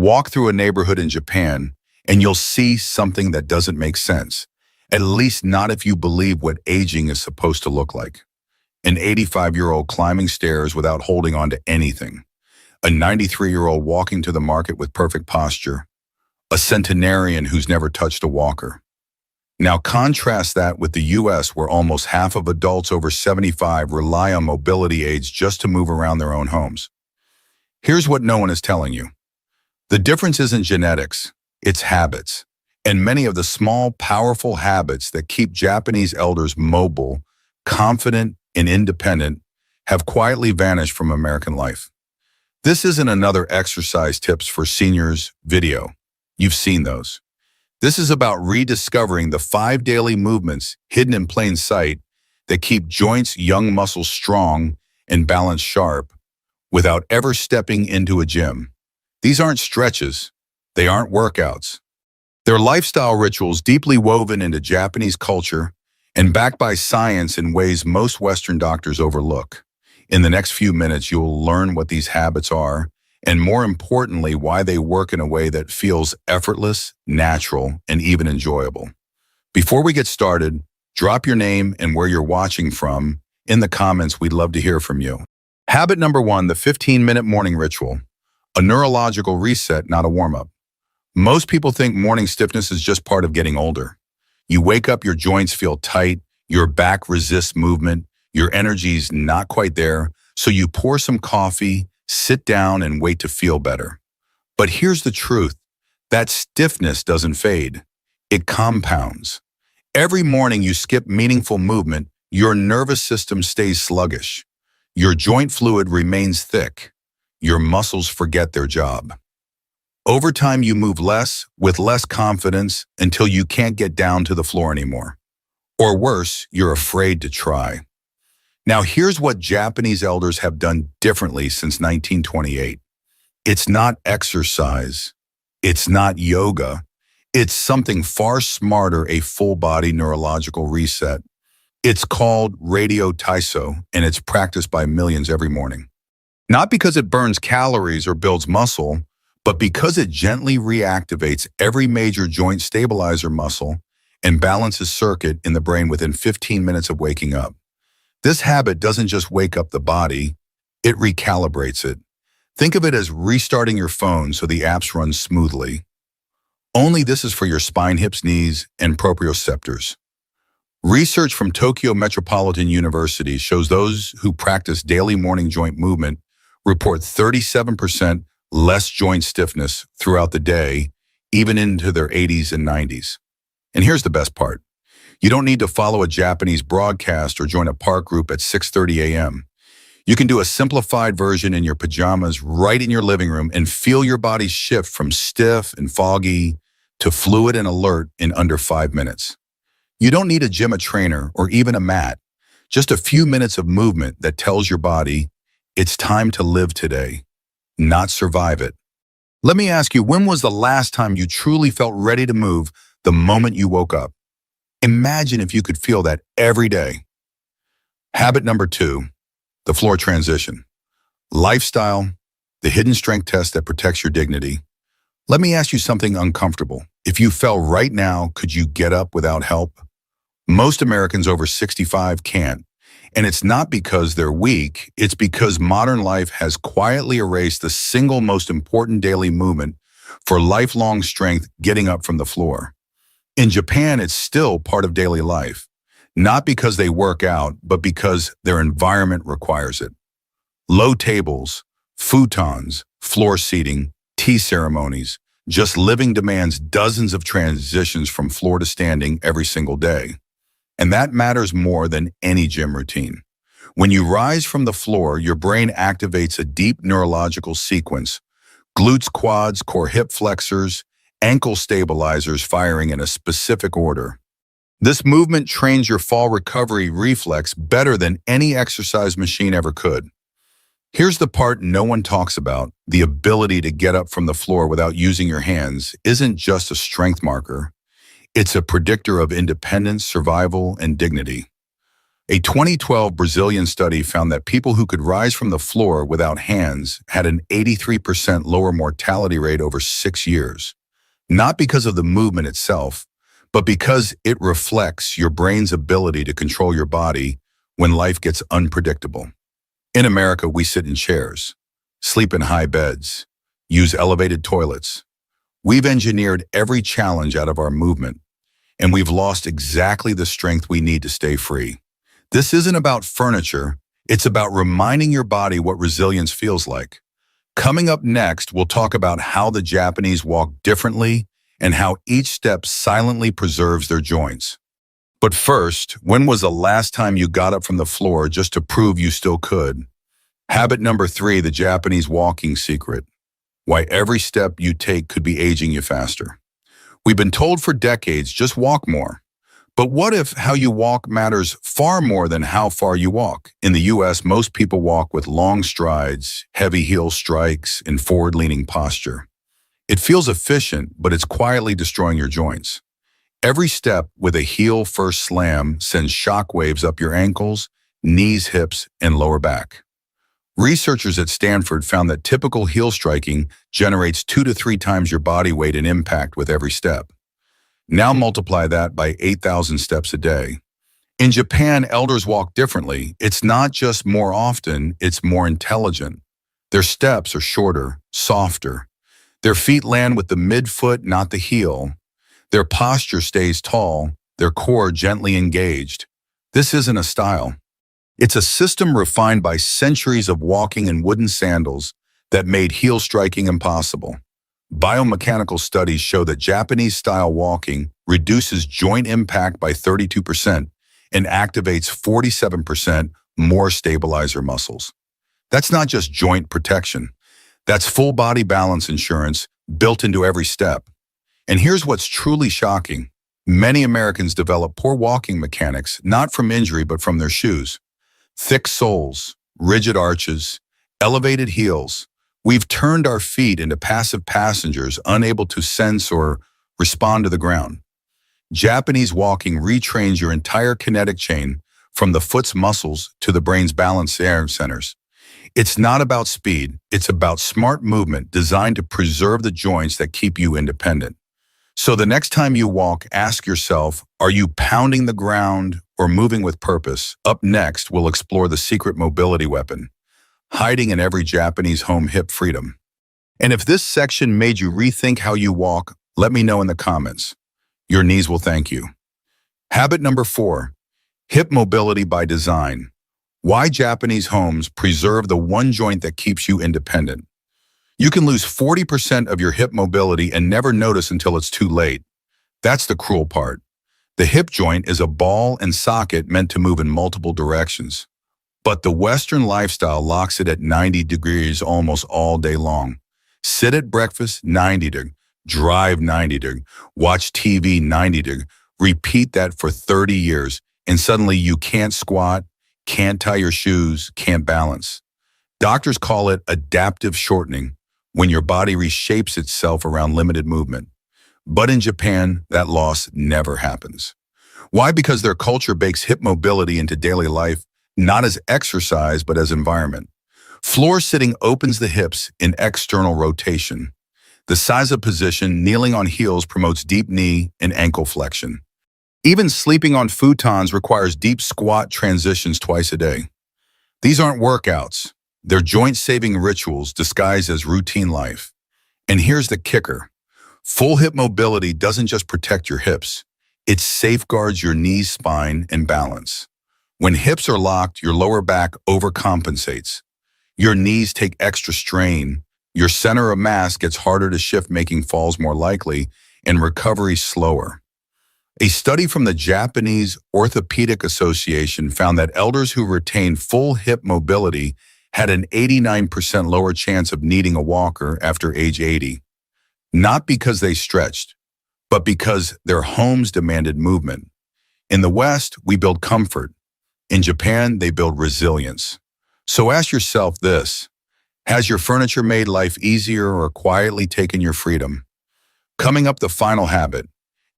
Walk through a neighborhood in Japan, and you'll see something that doesn't make sense. At least not if you believe what aging is supposed to look like. An 85-year-old climbing stairs without holding on to anything. A 93-year-old walking to the market with perfect posture. A centenarian who's never touched a walker. Now contrast that with the US, where almost half of adults over 75 rely on mobility aids just to move around their own homes. Here's what no one is telling you. The difference isn't genetics, it's habits. And many of the small, powerful habits that keep Japanese elders mobile, confident, and independent have quietly vanished from American life. This isn't another exercise tips for seniors video. You've seen those. This is about rediscovering the 5 daily movements hidden in plain sight that keep joints, young muscles strong, and balance sharp without ever stepping into a gym. These aren't stretches. They aren't workouts. They're lifestyle rituals deeply woven into Japanese culture and backed by science in ways most Western doctors overlook. In the next few minutes, you'll learn what these habits are, and more importantly, why they work in a way that feels effortless, natural, and even enjoyable. Before we get started, drop your name and where you're watching from in the comments. We'd love to hear from you. Habit number 1, the 15-minute morning ritual. A neurological reset, not a warm-up. Most people think morning stiffness is just part of getting older. You wake up, your joints feel tight, your back resists movement, your energy's not quite there, so you pour some coffee, sit down, and wait to feel better. But here's the truth. That stiffness doesn't fade. It compounds. Every morning you skip meaningful movement, your nervous system stays sluggish. Your joint fluid remains thick. Your muscles forget their job. Over time, you move less, with less confidence, until you can't get down to the floor anymore. Or worse, you're afraid to try. Now, here's what Japanese elders have done differently since 1928. It's not exercise. It's not yoga. It's something far smarter, a full-body neurological reset. It's called radio taiso, and it's practiced by millions every morning. Not because it burns calories or builds muscle, but because it gently reactivates every major joint stabilizer muscle and balances circuit in the brain within 15 minutes of waking up. This habit doesn't just wake up the body, it recalibrates it. Think of it as restarting your phone so the apps run smoothly. Only this is for your spine, hips, knees, and proprioceptors. Research from Tokyo Metropolitan University shows those who practice daily morning joint movement report 37% less joint stiffness throughout the day, even into their 80s and 90s. And here's the best part. You don't need to follow a Japanese broadcast or join a park group at 6:30 a.m. You can do a simplified version in your pajamas right in your living room and feel your body shift from stiff and foggy to fluid and alert in under 5 minutes. You don't need a gym, a trainer, or even a mat. Just a few minutes of movement that tells your body, it's time to live today, not survive it. Let me ask you, when was the last time you truly felt ready to move the moment you woke up? Imagine if you could feel that every day. Habit number 2, the floor transition. Lifestyle, the hidden strength test that protects your dignity. Let me ask you something uncomfortable. If you fell right now, could you get up without help? Most Americans over 65 can't. And it's not because they're weak, it's because modern life has quietly erased the single most important daily movement for lifelong strength, getting up from the floor. In Japan, it's still part of daily life, not because they work out, but because their environment requires it. Low tables, futons, floor seating, tea ceremonies, just living demands dozens of transitions from floor to standing every single day. And that matters more than any gym routine. When you rise from the floor, your brain activates a deep neurological sequence, glutes, quads, core hip flexors, ankle stabilizers firing in a specific order. This movement trains your fall recovery reflex better than any exercise machine ever could. Here's the part no one talks about. The ability to get up from the floor without using your hands isn't just a strength marker. It's a predictor of independence, survival, and dignity. A 2012 Brazilian study found that people who could rise from the floor without hands had an 83% lower mortality rate over 6 years. Not because of the movement itself, but because it reflects your brain's ability to control your body when life gets unpredictable. In America, we sit in chairs, sleep in high beds, use elevated toilets. We've engineered every challenge out of our movement, and we've lost exactly the strength we need to stay free. This isn't about furniture, it's about reminding your body what resilience feels like. Coming up next, we'll talk about how the Japanese walk differently and how each step silently preserves their joints. But first, when was the last time you got up from the floor just to prove you still could? Habit number 3, the Japanese walking secret. Why every step you take could be aging you faster. We've been told for decades, just walk more. But what if how you walk matters far more than how far you walk? In the US, most people walk with long strides, heavy heel strikes, and forward-leaning posture. It feels efficient, but it's quietly destroying your joints. Every step with a heel-first slam sends shock waves up your ankles, knees, hips, and lower back. Researchers at Stanford found that typical heel striking generates 2 to 3 times your body weight in impact with every step. Now multiply that by 8,000 steps a day. In Japan, elders walk differently. It's not just more often, it's more intelligent. Their steps are shorter, softer. Their feet land with the midfoot, not the heel. Their posture stays tall, their core gently engaged. This isn't a style. It's a system refined by centuries of walking in wooden sandals that made heel striking impossible. Biomechanical studies show that Japanese-style walking reduces joint impact by 32% and activates 47% more stabilizer muscles. That's not just joint protection. That's full body balance insurance built into every step. And here's what's truly shocking. Many Americans develop poor walking mechanics, not from injury, but from their shoes. Thick soles, rigid arches, elevated heels. We've turned our feet into passive passengers, unable to sense or respond to the ground. Japanese walking retrains your entire kinetic chain from the foot's muscles to the brain's balance centers. It's not about speed, it's about smart movement designed to preserve the joints that keep you independent. So the next time you walk, ask yourself, are you pounding the ground or moving with purpose? Up next, we'll explore the secret mobility weapon, hiding in every Japanese home: hip freedom. And if this section made you rethink how you walk, let me know in the comments. Your knees will thank you. Habit number 4, hip mobility by design. Why Japanese homes preserve the one joint that keeps you independent. You can lose 40% of your hip mobility and never notice until it's too late. That's the cruel part. The hip joint is a ball and socket meant to move in multiple directions. But the Western lifestyle locks it at 90 degrees almost all day long. Sit at breakfast, 90 degrees. Drive, 90 degrees. Watch TV, 90 degrees. Repeat that for 30 years, and suddenly you can't squat, can't tie your shoes, can't balance. Doctors call it adaptive shortening, when your body reshapes itself around limited movement. But in Japan, that loss never happens. Why? Because their culture bakes hip mobility into daily life, not as exercise, but as environment. Floor sitting opens the hips in external rotation. The size of position, kneeling on heels, promotes deep knee and ankle flexion. Even sleeping on futons requires deep squat transitions twice a day. These aren't workouts. They're joint-saving rituals disguised as routine life. And here's the kicker. Full hip mobility doesn't just protect your hips. It safeguards your knees, spine, and balance. When hips are locked, your lower back overcompensates. Your knees take extra strain. Your center of mass gets harder to shift, making falls more likely and recovery slower. A study from the Japanese Orthopedic Association found that elders who retained full hip mobility had an 89% lower chance of needing a walker after age 80. Not because they stretched, but because their homes demanded movement. In the West, we build comfort. In Japan, they build resilience. So ask yourself this: has your furniture made life easier or quietly taken your freedom? Coming up, the final habit,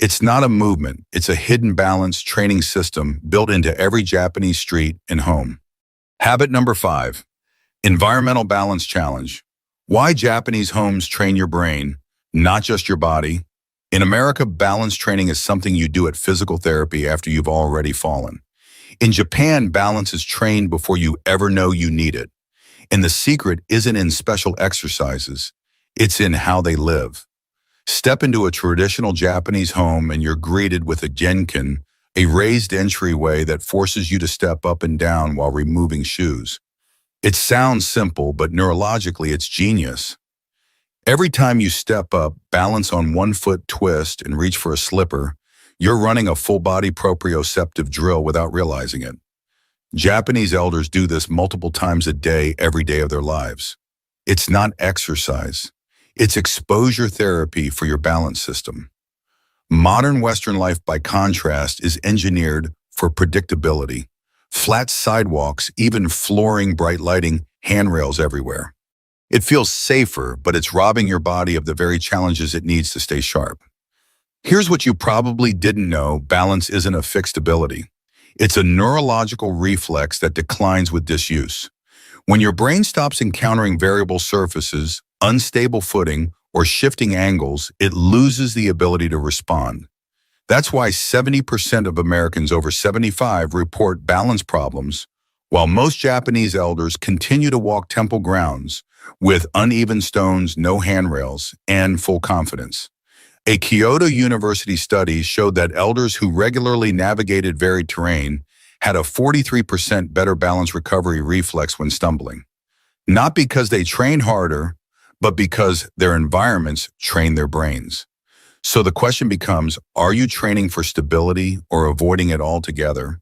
It's not a movement, it's a hidden balance training system built into every Japanese street and home. Habit number 5, environmental balance challenge. Why Japanese homes train your brain, not just your body. In America, balance training is something you do at physical therapy after you've already fallen. In Japan, balance is trained before you ever know you need it. And the secret isn't in special exercises, it's in how they live. Step into a traditional Japanese home and you're greeted with a genkin, a raised entryway that forces you to step up and down while removing shoes. It sounds simple, but neurologically it's genius. Every time you step up, balance on one foot, twist, and reach for a slipper, you're running a full-body proprioceptive drill without realizing it. Japanese elders do this multiple times a day, every day of their lives. It's not exercise. It's exposure therapy for your balance system. Modern Western life, by contrast, is engineered for predictability. Flat sidewalks, even flooring, bright lighting, handrails everywhere. It feels safer, but it's robbing your body of the very challenges it needs to stay sharp. Here's what you probably didn't know: balance isn't a fixed ability. It's a neurological reflex that declines with disuse. When your brain stops encountering variable surfaces, unstable footing, or shifting angles, it loses the ability to respond. That's why 70% of Americans over 75 report balance problems, while most Japanese elders continue to walk temple grounds with uneven stones, no handrails, and full confidence. A Kyoto University study showed that elders who regularly navigated varied terrain had a 43% better balance recovery reflex when stumbling. Not because they trained harder, but because their environments train their brains. So the question becomes, are you training for stability or avoiding it altogether?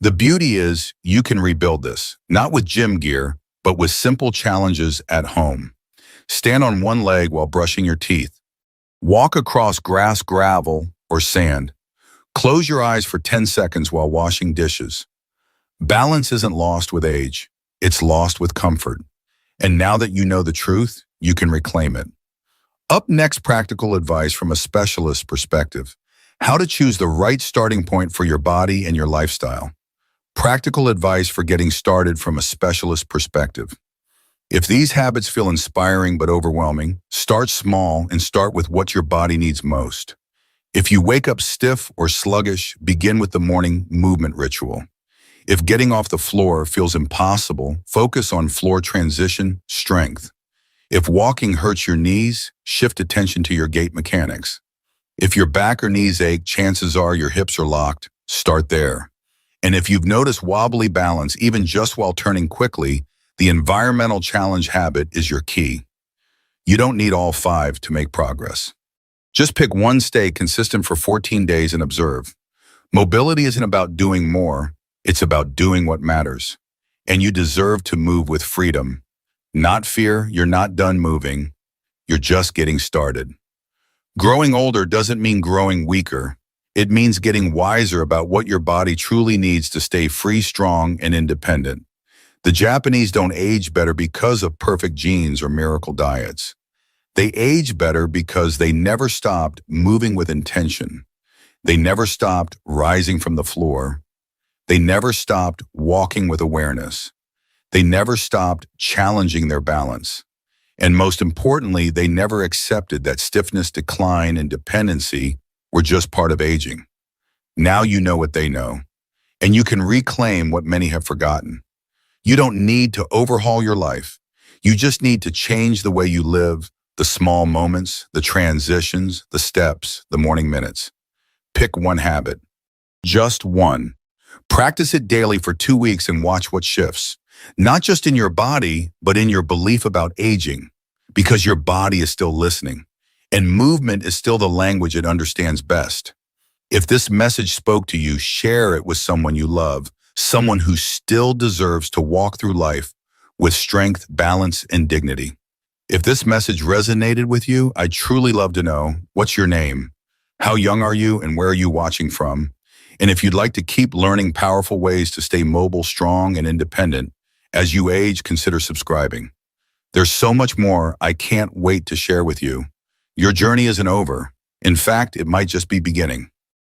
The beauty is you can rebuild this, not with gym gear, but with simple challenges at home. Stand on one leg while brushing your teeth. Walk across grass, gravel, or sand. Close your eyes for 10 seconds while washing dishes. Balance isn't lost with age, it's lost with comfort. And now that you know the truth, you can reclaim it. Up next, practical advice from a specialist perspective. How to choose the right starting point for your body and your lifestyle. Practical advice for getting started from a specialist perspective. If these habits feel inspiring but overwhelming, start small and start with what your body needs most. If you wake up stiff or sluggish, begin with the morning movement ritual. If getting off the floor feels impossible, focus on floor transition, strength. If walking hurts your knees, shift attention to your gait mechanics. If your back or knees ache, chances are your hips are locked. Start there. And if you've noticed wobbly balance, even just while turning quickly, the environmental challenge habit is your key. You don't need all 5 to make progress. Just pick one, stay consistent for 14 days and observe. Mobility isn't about doing more, it's about doing what matters. And you deserve to move with freedom. Not fear. You're not done moving. You're just getting started. Growing older doesn't mean growing weaker. It means getting wiser about what your body truly needs to stay free, strong, and independent. The Japanese don't age better because of perfect genes or miracle diets. They age better because they never stopped moving with intention. They never stopped rising from the floor. They never stopped walking with awareness. They never stopped challenging their balance. And most importantly, they never accepted that stiffness, decline, and dependency were just part of aging. Now you know what they know, and you can reclaim what many have forgotten. You don't need to overhaul your life. You just need to change the way you live, the small moments, the transitions, the steps, the morning minutes. Pick one habit. Just one. Practice it daily for 2 weeks and watch what shifts. Not just in your body, but in your belief about aging, because your body is still listening, and movement is still the language it understands best. If this message spoke to you, share it with someone you love, someone who still deserves to walk through life with strength, balance, and dignity. If this message resonated with you, I'd truly love to know, what's your name? How young are you and where are you watching from? And if you'd like to keep learning powerful ways to stay mobile, strong, and independent, as you age, consider subscribing. There's so much more I can't wait to share with you. Your journey isn't over. In fact, it might just be beginning.